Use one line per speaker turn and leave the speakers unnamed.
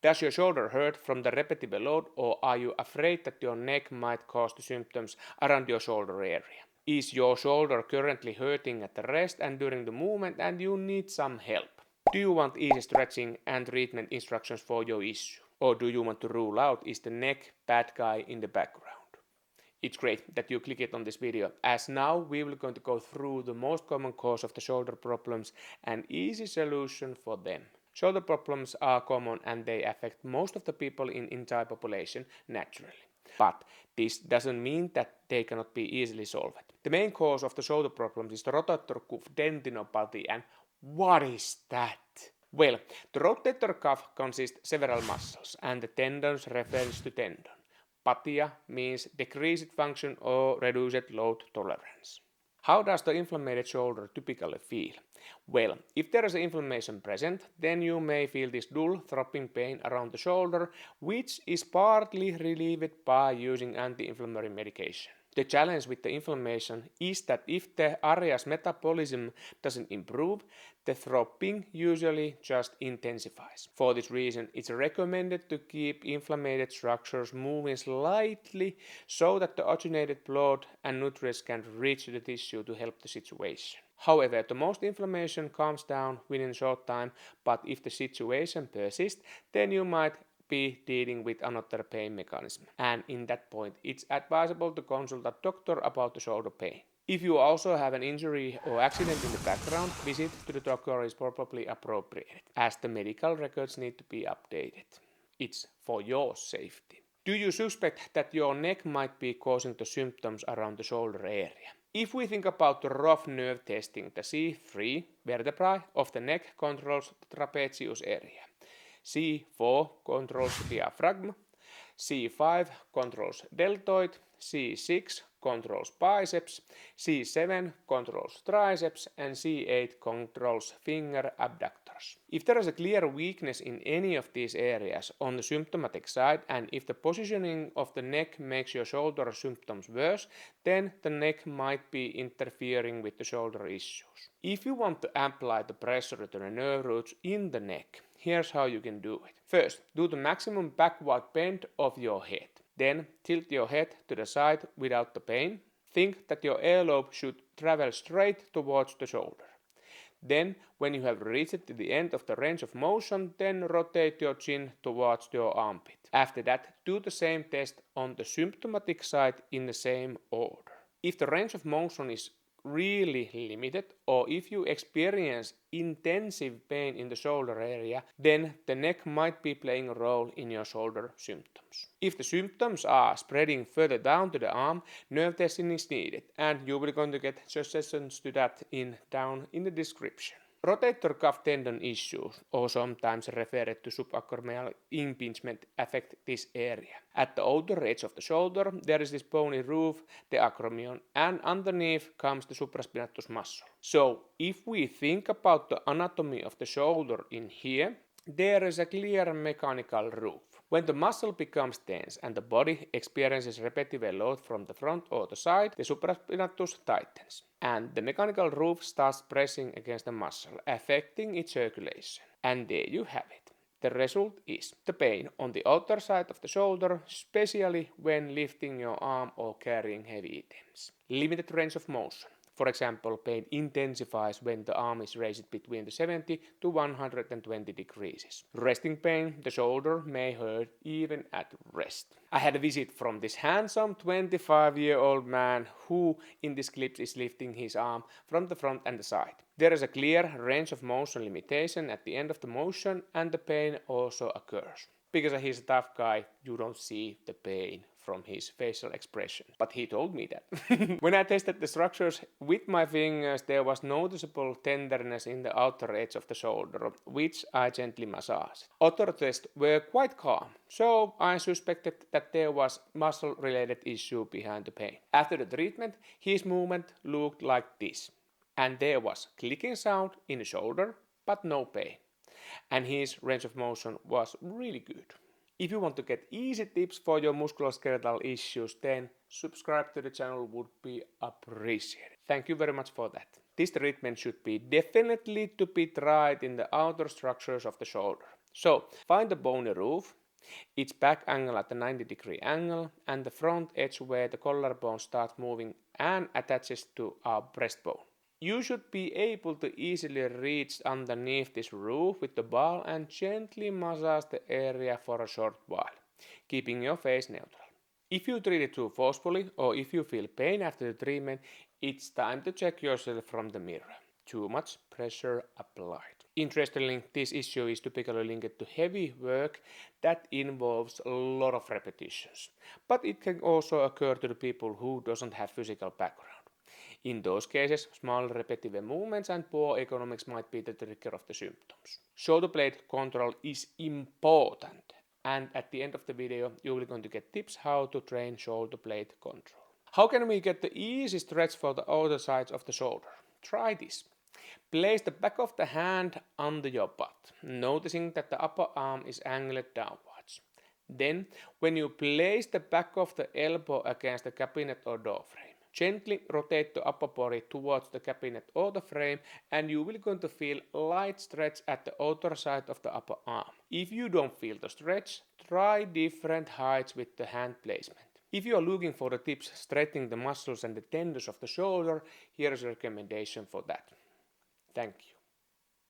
Does your shoulder hurt from the repetitive load, or are you afraid that your neck might cause the symptoms around your shoulder area? Is your shoulder currently hurting at the rest and during the movement and you need some help? Do you want easy stretching and treatment instructions for your issue? Or do you want to rule out, is the neck bad guy in the background? It's great that you click it on this video, as now we will going to go through the most common cause of the shoulder problems and easy solution for them. Shoulder problems are common and they affect most of the people in entire population naturally. But this doesn't mean that they cannot be easily solved. The main cause of the shoulder problems is the rotator cuff tendinopathy. And what is that? Well, the rotator cuff consists several muscles and the tendons refers to tendon. Pathia means decreased function or reduced load tolerance. How does the inflamed shoulder typically feel? Well, if there is inflammation present, then you may feel this dull, throbbing pain around the shoulder, which is partly relieved by using anti-inflammatory medication. The challenge with the inflammation is that if the area's metabolism doesn't improve, the throbbing usually just intensifies. For this reason, it's recommended to keep inflamed structures moving slightly so that the oxygenated blood and nutrients can reach the tissue to help the situation. However, the most inflammation calms down within a short time, but if the situation persists, then you might be dealing with another pain mechanism, and in that point it's advisable to consult a doctor about the shoulder pain. If you also have an injury or accident in the background, visit to the doctor is probably appropriate, as the medical records need to be updated. It's for your safety. Do you suspect that your neck might be causing the symptoms around the shoulder area? If we think about the rough nerve testing, the C3 vertebrae of the neck controls the trapezius area. C4 controls diaphragm, C5 controls deltoid, C6 controls biceps, C7 controls triceps, and C8 controls finger abductors. If there is a clear weakness in any of these areas on the symptomatic side, and if the positioning of the neck makes your shoulder symptoms worse, then the neck might be interfering with the shoulder issues. If you want to apply the pressure to the nerve roots in the neck, here's how you can do it. First, do the maximum backward bend of your head. Then tilt your head to the side without the pain. Think that your earlobe should travel straight towards the shoulder. Then, when you have reached the end of the range of motion, then rotate your chin towards your armpit. After that, do the same test on the symptomatic side in the same order. If the range of motion is really limited, or if you experience intensive pain in the shoulder area, then the neck might be playing a role in your shoulder symptoms. If the symptoms are spreading further down to the arm, nerve testing is needed, and you will going to get suggestions to that down in the description. Rotator cuff tendon issues, or sometimes referred to subacromial impingement, affect this area. At the outer edge of the shoulder, there is this bony roof, the acromion, and underneath comes the supraspinatus muscle. So, if we think about the anatomy of the shoulder in here, there is a clear mechanical roof. When the muscle becomes tense and the body experiences repetitive load from the front or the side, the supraspinatus tightens, and the mechanical roof starts pressing against the muscle, affecting its circulation. And there you have it. The result is the pain on the outer side of the shoulder, especially when lifting your arm or carrying heavy items. Limited range of motion. For example, pain intensifies when the arm is raised between the 70 to 120 degrees. Resting pain, the shoulder may hurt even at rest. I had a visit from this handsome 25-year-old man who in this clip is lifting his arm from the front and the side. There is a clear range of motion limitation at the end of the motion, and the pain also occurs. Because he's a tough guy, you don't see the pain from his facial expression. But he told me that. When I tested the structures with my fingers, there was noticeable tenderness in the outer edge of the shoulder, which I gently massaged. Other tests were quite calm, so I suspected that there was muscle-related issue behind the pain. After the treatment, his movement looked like this. And there was clicking sound in the shoulder, but no pain. And his range of motion was really good. If you want to get easy tips for your musculoskeletal issues, then subscribe to the channel would be appreciated. Thank you very much for that. This treatment should be definitely to be tried in the outer structures of the shoulder. So find the bony roof, its back angle at the 90-degree angle, and the front edge where the collarbone starts moving and attaches to our breastbone. You should be able to easily reach underneath this roof with the ball and gently massage the area for a short while, keeping your face neutral. If you treat it too forcefully or if you feel pain after the treatment, it's time to check yourself from the mirror. Too much pressure applied. Interestingly, this issue is typically linked to heavy work that involves a lot of repetitions, but it can also occur to the people who doesn't have physical background. In those cases, small repetitive movements and poor ergonomics might be the trigger of the symptoms. Shoulder blade control is important, and at the end of the video you will going to get tips how to train shoulder blade control. How can we get the easy stretch for the outer sides of the shoulder? Try this. Place the back of the hand under your butt, noticing that the upper arm is angled downwards. Then, when you place the back of the elbow against the cabinet or door frame, gently rotate the upper body towards the cabinet or the frame and you will going to feel light stretch at the outer side of the upper arm. If you don't feel the stretch, try different heights with the hand placement. If you are looking for the tips strengthening the muscles and the tendons of the shoulder, here is a recommendation for that. Thank you.